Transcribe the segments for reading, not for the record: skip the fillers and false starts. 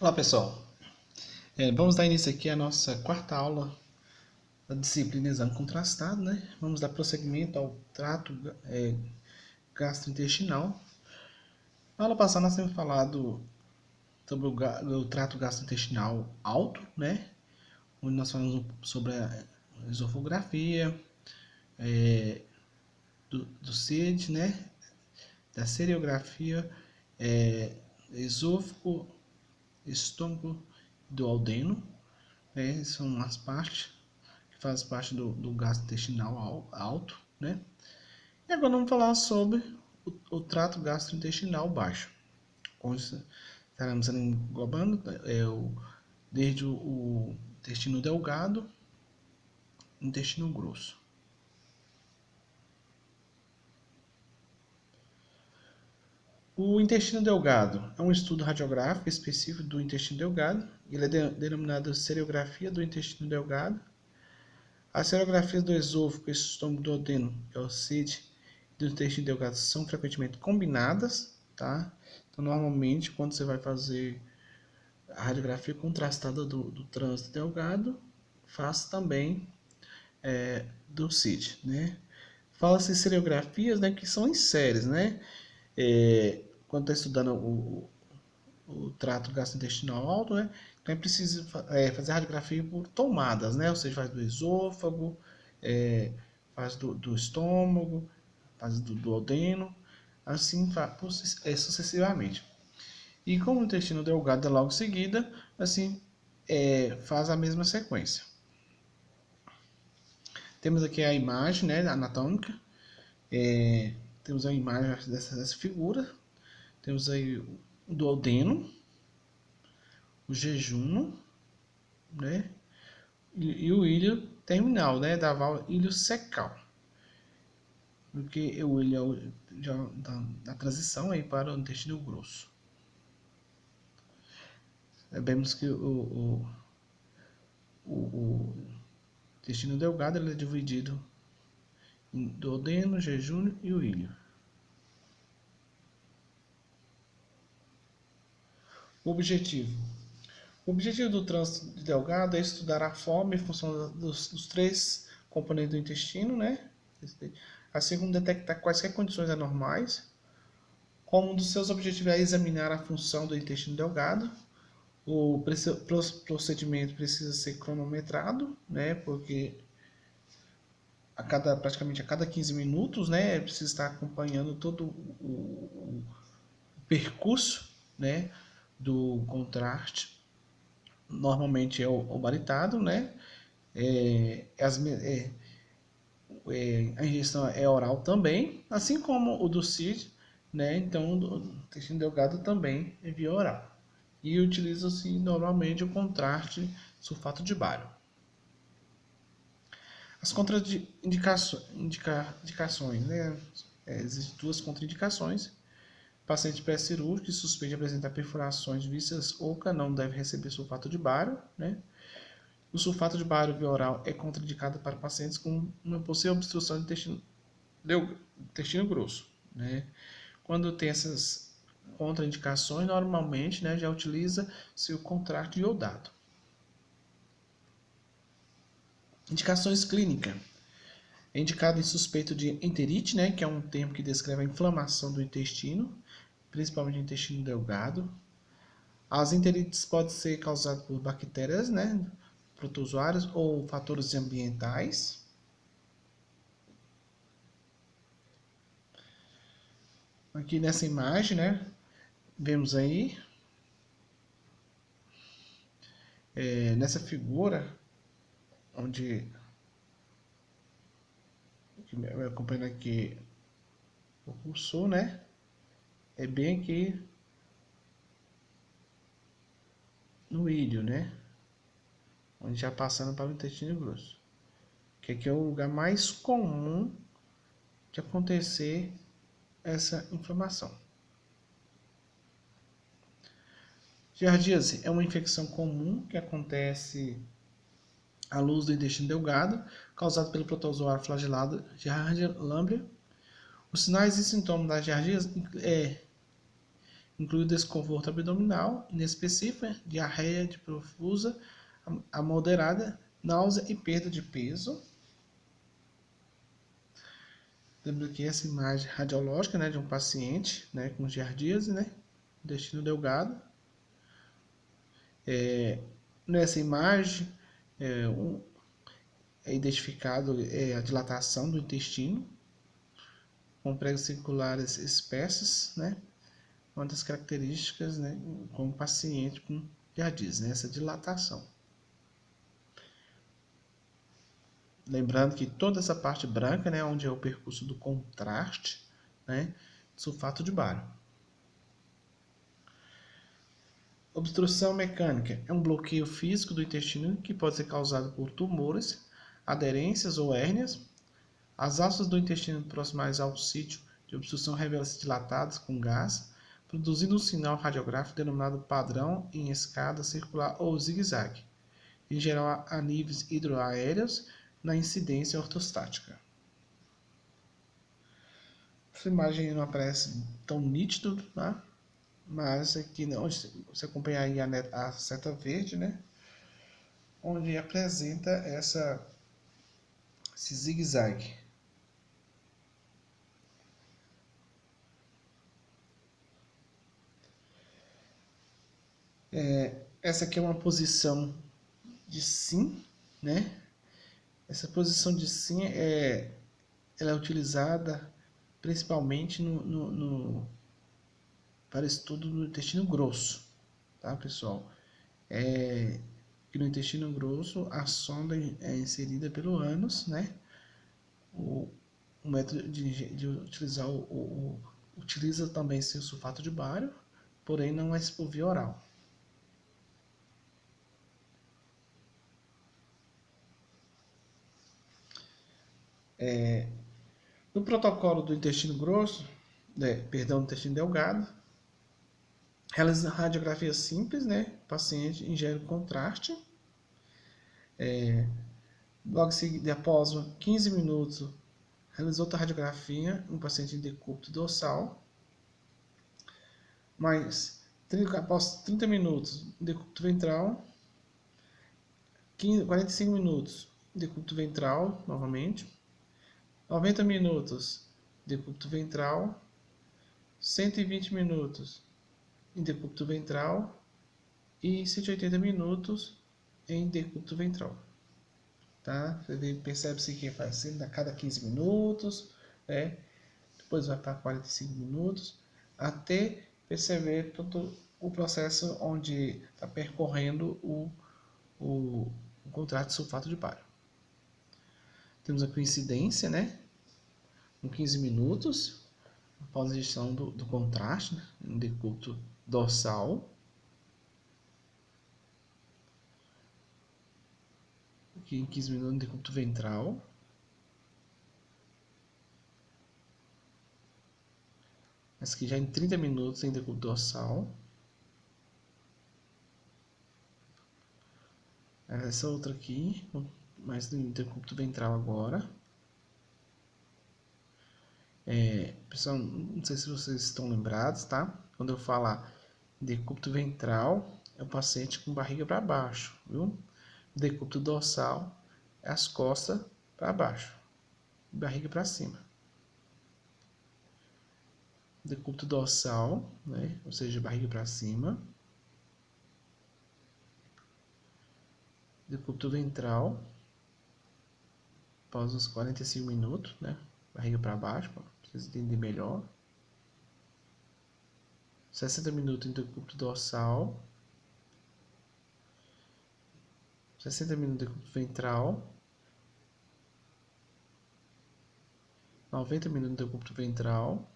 Olá pessoal, vamos dar início aqui à nossa quarta aula da disciplina Exame Contrastado, né? Vamos dar prosseguimento ao trato gastrointestinal. Na aula passada nós temos falado sobre o trato gastrointestinal alto, né? Onde nós falamos sobre a esofagografia, do CID, né? Da seriografia, esôfago, estômago e do duodeno, né? São as partes que fazem parte do gasto intestinal alto, né? E agora vamos falar sobre o trato gastrointestinal baixo, onde estaremos englobando desde o intestino delgado e intestino grosso. O intestino delgado é um estudo radiográfico específico do intestino delgado. Ele é denominado seriografia do intestino delgado. As seriografias do esôfago, estômago, duodeno, que é o CID, do intestino delgado são frequentemente combinadas, tá? Então, normalmente, quando você vai fazer a radiografia contrastada do trânsito delgado, faça também do CID, né? Fala-se seriografias, né, que são em séries, né? Quando está estudando o trato gastrointestinal alto, né? Então é preciso fazer radiografia por tomadas, né? Ou seja, faz do esôfago, faz do estômago, faz do duodeno, assim sucessivamente. E como o intestino delgado é logo em seguida, assim faz a mesma sequência. Temos aqui a imagem, né, anatômica. Temos a imagem dessa figura. Temos aí o duodeno, o jejuno, né? E o ilho terminal, né? Da válvula ilho-secal. Porque o ilho é da transição aí para o intestino grosso. Sabemos que o intestino delgado ele é dividido em duodeno, jejúnio e o ilho. O objetivo. O objetivo do trânsito delgado é estudar a forma e função dos três componentes do intestino, né? Assim como detectar quaisquer condições anormais. Como um dos seus objetivos é examinar a função do intestino delgado. O procedimento precisa ser cronometrado, né? Porque praticamente a cada 15 minutos, né? Precisa estar acompanhando todo o percurso, né? Do contraste. Normalmente é o baritado, né? A ingestão é oral também, assim como o do CID, né? Então, o intestino delgado também é via oral. E utiliza-se normalmente o contraste sulfato de bário. As contraindicações, né? Existem duas contraindicações. Paciente pré-cirúrgico que suspeita apresentar perfurações vísceras ou não deve receber sulfato de bário, né? O sulfato de bário via oral é contraindicado para pacientes com uma possível obstrução do intestino grosso, né? Quando tem essas contraindicações, normalmente, né, já utiliza-se o contraste iodado. Indicações clínicas. É indicado em suspeito de enterite, né, que é um termo que descreve a inflamação do intestino, principalmente o intestino delgado. As enterites podem ser causadas por bactérias, né, protozoários ou fatores ambientais. Aqui nessa imagem, né, vemos aí, nessa figura, onde me acompanhando aqui o cursor, né, é bem aqui no ilho, né, onde já passando para o intestino grosso, que aqui é o lugar mais comum de acontecer essa inflamação. Giardíase é uma infecção comum que acontece à luz do intestino delgado, causada pelo protozoário flagelado Giardia lamblia. Os sinais e sintomas da giardíase inclui desconforto abdominal inespecífico, diarreia de profusa a moderada, náusea e perda de peso. Lembra aqui essa imagem radiológica, né, de um paciente, né, com giardíase, né, intestino delgado. Nessa imagem é identificado a dilatação do intestino com pregos circulares espessos, né, uma das características, né, como paciente com giardíase, né, essa dilatação. Lembrando que toda essa parte branca, né, onde é o percurso do contraste, né, sulfato de bário. Obstrução mecânica é um bloqueio físico do intestino que pode ser causado por tumores, aderências ou hérnias. As alças do intestino proximais ao sítio de obstrução revelam-se dilatadas com gás, produzindo um sinal radiográfico denominado padrão em escada circular ou zigue-zague, em geral a níveis hidroaéreos na incidência ortostática. Essa imagem não aparece tão nítido, tá? Mas aqui onde você acompanha aí a seta verde, né? Onde apresenta esse zigue-zague. Essa aqui é uma posição de sim, né? Essa posição de sim ela é utilizada principalmente para estudo no intestino grosso, tá, pessoal? Que no intestino grosso a sonda é inserida pelo ânus, né? O método de utilizar utiliza também sim, o sulfato de bário, porém não é por via oral. No protocolo do intestino grosso, do intestino delgado, realiza radiografia simples, né? O paciente ingere o contraste. Logo seguida, após 15 minutos, realiza outra radiografia no paciente em decúbito dorsal. Mas, após 30 minutos, decúbito ventral. 45 minutos, decúbito ventral, novamente. 90 minutos, decúbito ventral. 120 minutos em decúbito ventral e 180 minutos em decúbito ventral. Tá? Você percebe-se que vai sendo a cada 15 minutos, né? Depois vai para 45 minutos, até perceber todo o processo onde está percorrendo o contrato de sulfato de bário. Temos a coincidência, né? Com 15 minutos, após a ingestão do contraste, né? No decúbito dorsal. Aqui em 15 minutos no decúbito ventral. Essa aqui já em 30 minutos em decúbito dorsal. Essa outra aqui, mais no decúbito ventral agora. Pessoal, não sei se vocês estão lembrados, tá? Quando eu falar decúbito ventral, é o paciente com barriga para baixo, viu? Decúbito dorsal é as costas para baixo, barriga para cima. Decúbito dorsal, né? Ou seja, barriga para cima. Decúbito ventral, após os 45 minutos, né? Barriga para baixo, para vocês entenderem melhor. 60 minutos em decúbito dorsal. 60 minutos de decúbito ventral. 90 minutos de decúbito ventral.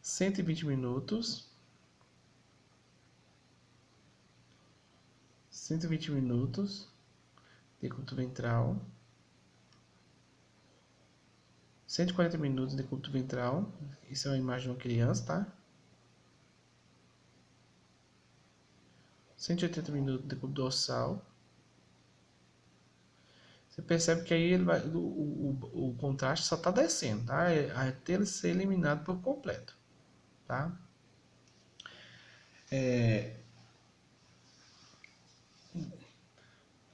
120 minutos. 120 minutos. Decúbito ventral. 140 minutos de decúbito ventral. Isso é uma imagem de uma criança, tá? 180 minutos de decúbito dorsal. Você percebe que aí ele vai, o contraste só está descendo, tá? Até ele ser eliminado por completo, tá?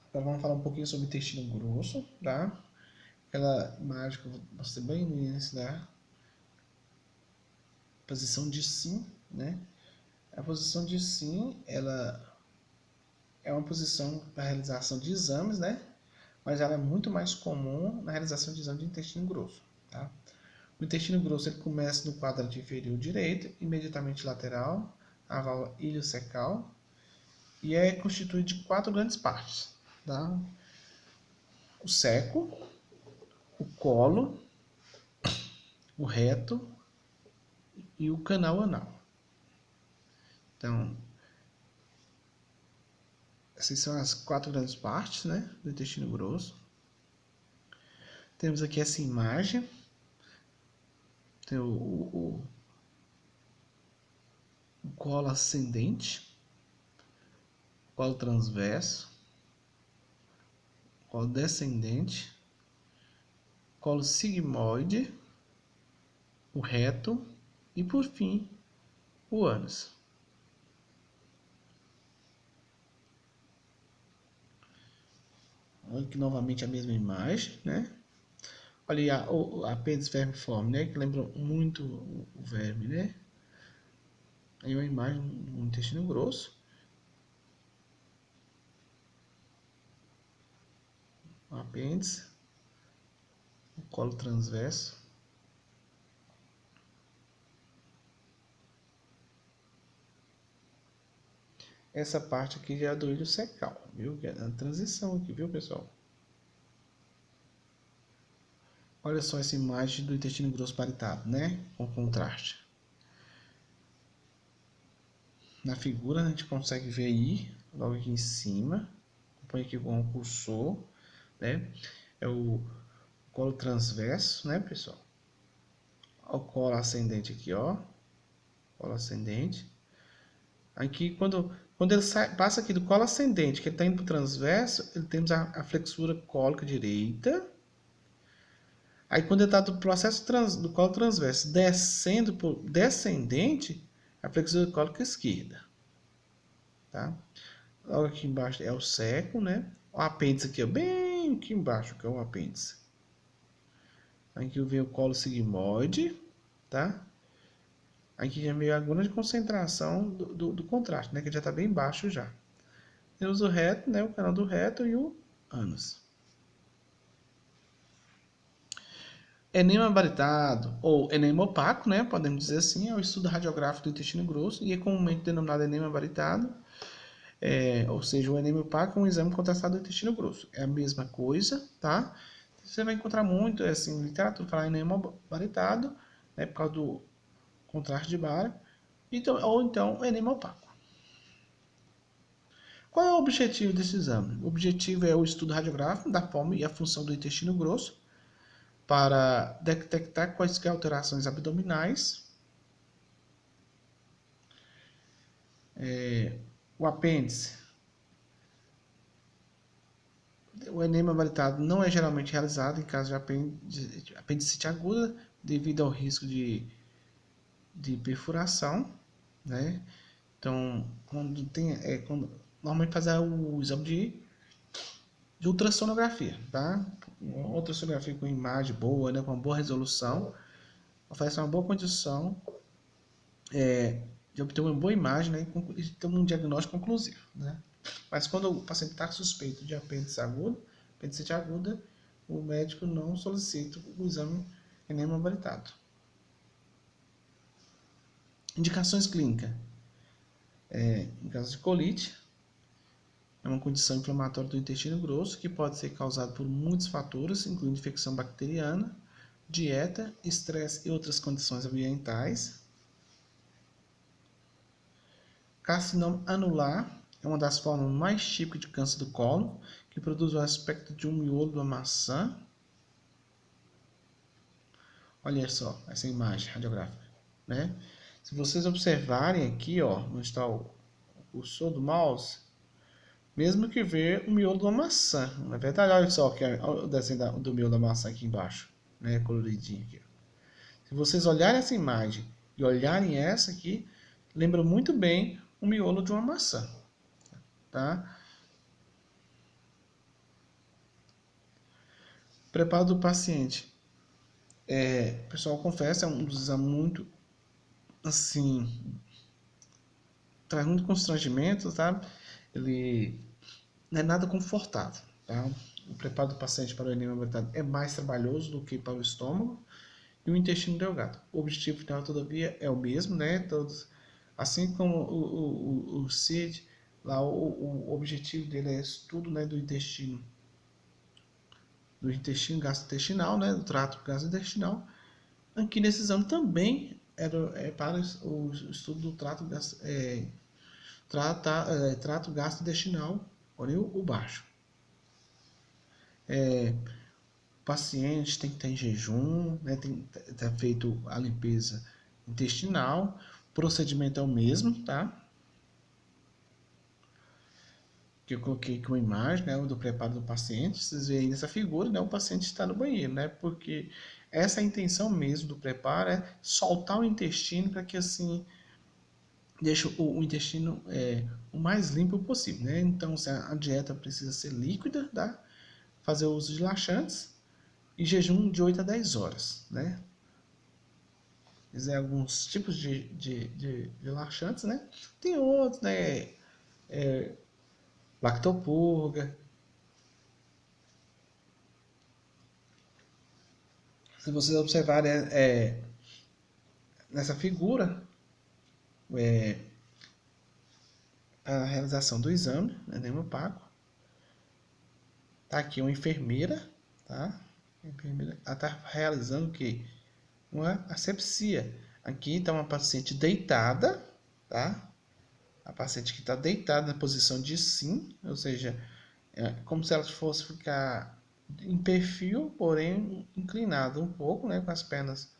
Agora vamos falar um pouquinho sobre intestino grosso, tá? Aquela imagem que eu mostrei bem no início da posição de sim, né? A posição de sim, ela é uma posição para realização de exames, né? Mas ela é muito mais comum na realização de exame de intestino grosso, tá? O intestino grosso ele começa no quadrante inferior direito, imediatamente lateral, a válvula iliocecal, e é constituído de 4 grandes partes, tá? O seco, o colo, o reto e o canal anal. Então, essas são as 4 grandes partes, né, do intestino grosso. Temos aqui essa imagem. Tem o colo ascendente, colo transverso, colo descendente, colo sigmoide, o reto e, por fim, o ânus. Olha aqui novamente a mesma imagem, né? Olha aí o apêndice vermiforme, né? Que lembra muito o verme, né? Aí uma imagem do intestino grosso. O apêndice. O colo transverso. Essa parte aqui já é do ilho secal, viu? Que é a transição aqui, viu, pessoal? Olha só essa imagem do intestino grosso paritado, né? Com contraste. Na figura a gente consegue ver aí, logo aqui em cima, acompanha aqui com o cursor, né? É o colo transverso, né, pessoal? O colo ascendente aqui, ó. Colo ascendente. Aqui, quando ele passa aqui do colo ascendente, que ele está indo para o transverso, ele temos a flexura cólica direita. Aí, quando ele está do processo do colo transverso descendo para o descendente, a flexura cólica esquerda. Tá? Logo aqui embaixo é o seco, né? O apêndice aqui, ó, bem aqui embaixo, que é o apêndice. Aqui vem o colo sigmoide, tá? Aqui já veio a grande concentração do contraste, né? Que já está bem baixo já. Temos o reto, né? O canal do reto e o ânus. Enema baritado, ou enema opaco, né? Podemos dizer assim, é o estudo radiográfico do intestino grosso e é comumente denominado enema baritado. Ou seja, o enema opaco é um exame contrastado do intestino grosso. É a mesma coisa, tá? Você vai encontrar muito, assim, literatura falar enema baritado, né? Por causa do contraste de bara, então, ou então enema opaco. Qual é o objetivo desse exame? O objetivo é o estudo radiográfico da forma e a função do intestino grosso para detectar quaisquer alterações abdominais. O apêndice. O enema baritado não é geralmente realizado em caso de apendicite aguda devido ao risco de perfuração, né? Então, quando normalmente faz o exame de ultrassonografia, tá? Uma ultrassonografia com imagem boa, né? Com uma boa resolução, oferece uma boa condição de obter uma boa imagem, né? E ter um diagnóstico conclusivo, né? Mas quando o paciente está suspeito de apendicite aguda, o médico não solicita o exame enema baritado. Indicações clínicas. Em caso de colite, é uma condição inflamatória do intestino grosso que pode ser causada por muitos fatores, incluindo infecção bacteriana, dieta, estresse e outras condições ambientais. Carcinoma anular é uma das formas mais típicas de câncer do colo, que produz o aspecto de um miolo de uma maçã. Olha só essa imagem radiográfica, né? Se vocês observarem aqui, ó, onde está o cursor do mouse, mesmo que ver o miolo de uma maçã, não é verdade? Olha só o desenho do miolo da maçã aqui embaixo, né, coloridinho aqui. Se vocês olharem essa imagem e olharem essa aqui, lembra muito bem o miolo de uma maçã, tá? Preparo do paciente. O pessoal confessa, é um dos exames muito, assim, traz muito constrangimento, tá? Ele não é nada confortável, tá? O preparo do paciente para o enema hepático é mais trabalhoso do que para o estômago e o intestino delgado. O objetivo final, todavia, é o mesmo, né? Todos, assim como o CID, lá o objetivo dele é estudo, né, do intestino gastrointestinal, né, do trato gastrointestinal. Aqui nesse exame também é para o estudo do trato gastrointestinal, porém o baixo. O paciente tem que estar em jejum, né, tem que estar feito a limpeza intestinal, o procedimento é o mesmo, tá? Que eu coloquei com uma imagem, né, do preparo do paciente. Vocês veem nessa figura, né, o paciente está no banheiro, né? Porque essa é a intenção mesmo do preparo, é soltar o intestino para que assim deixe o intestino o mais limpo possível, né? Então, se a dieta precisa ser líquida, tá? Fazer uso de laxantes e jejum de 8 a 10 horas, né? Existem alguns tipos de laxantes, né? Tem outros, né? Lactopurga. Se vocês observarem nessa figura, a realização do exame, né, edema opaco. Tá aqui uma enfermeira, tá? A enfermeira, ela tá realizando o quê? Uma asepsia. Aqui está uma paciente deitada, tá? A paciente que está deitada na posição de sim, ou seja, é como se ela fosse ficar em perfil, porém inclinada um pouco, né, com as pernas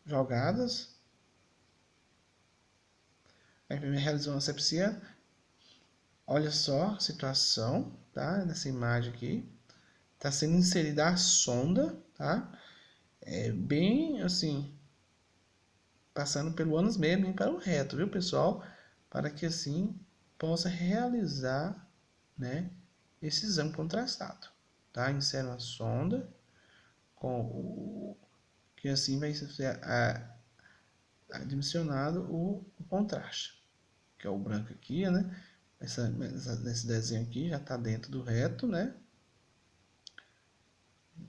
jogadas. A enfermeira realizou uma asepsia. Olha só a situação, tá? Nessa imagem aqui. Está sendo inserida a sonda, tá? Bem assim, passando pelo ânus mesmo e para o reto, viu, pessoal? Para que assim possa realizar, né, esse exame contrastado, tá? Insere uma sonda com o que assim vai ser admissionado o contraste, que é o branco aqui, né? Esse desenho aqui já está dentro do reto, né?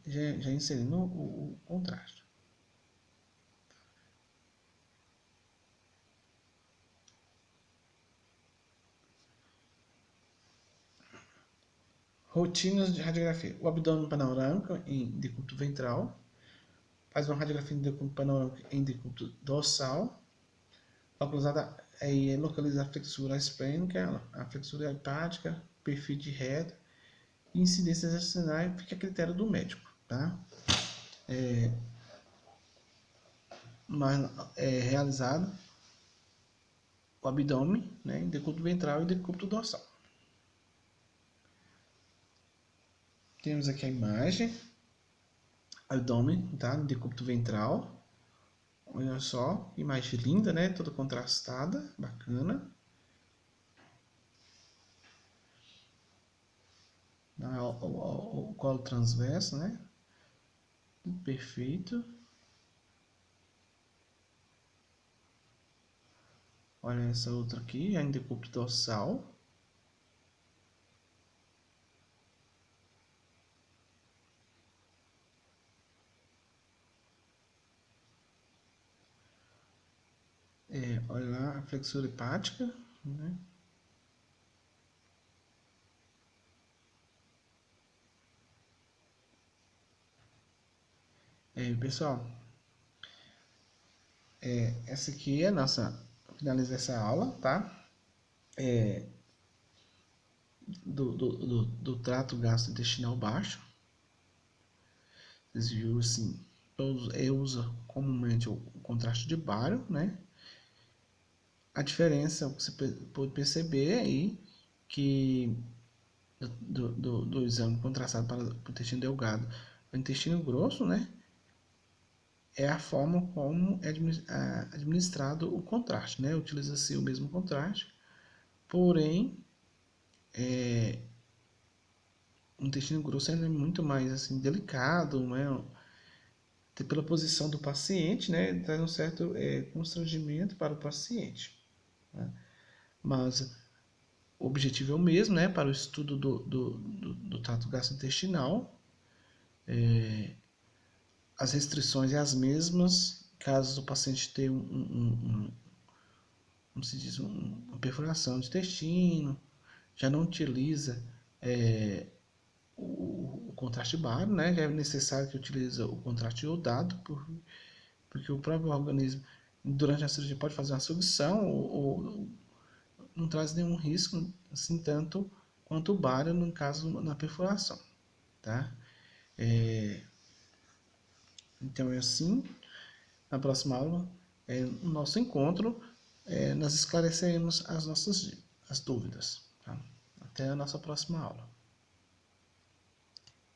Já inserindo o contraste. Rotinas de radiografia. O abdômen panorâmico em decúbito ventral. Faz uma radiografia de decúbito panorâmico em decúbito dorsal. Localiza a flexura esplênica, a flexura hepática, perfil de reto. E incidências extracenais fica a critério do médico, tá? Mas é realizado o abdômen, né, em decúbito ventral e decúbito dorsal. Temos aqui a imagem, abdômen, tá, em decúbito ventral. Olha só, imagem linda, né, toda contrastada, bacana. O colo transverso, né, perfeito. Olha essa outra aqui, a decúbito dorsal. Olha lá a flexura hepática, né? Pessoal, essa aqui é a nossa, finaliza essa aula, tá? Do trato gastrointestinal baixo. Vocês viram assim, eu uso comumente o contraste de bário, né? A diferença, você pode perceber aí, que do exame contrastado para o intestino delgado, o intestino grosso, né? é a forma como é administrado o contraste, né? Utiliza-se o mesmo contraste, porém, o intestino grosso é muito mais assim delicado, né? Pela posição do paciente, né? Traz um certo constrangimento para o paciente, né? Mas o objetivo é o mesmo, né? Para o estudo do trato gastrointestinal, as restrições é as mesmas, caso o paciente tenha como se diz, uma perfuração de intestino, já não utiliza o contraste bário, né? Já é necessário que utilize o contraste iodado, porque o próprio organismo, durante a cirurgia, pode fazer uma sucção ou não traz nenhum risco, assim, tanto quanto o bário, no caso, na perfuração, tá? Então, é assim, na próxima aula, no nosso encontro, nós esclareceremos as nossas as dúvidas, tá? Até a nossa próxima aula.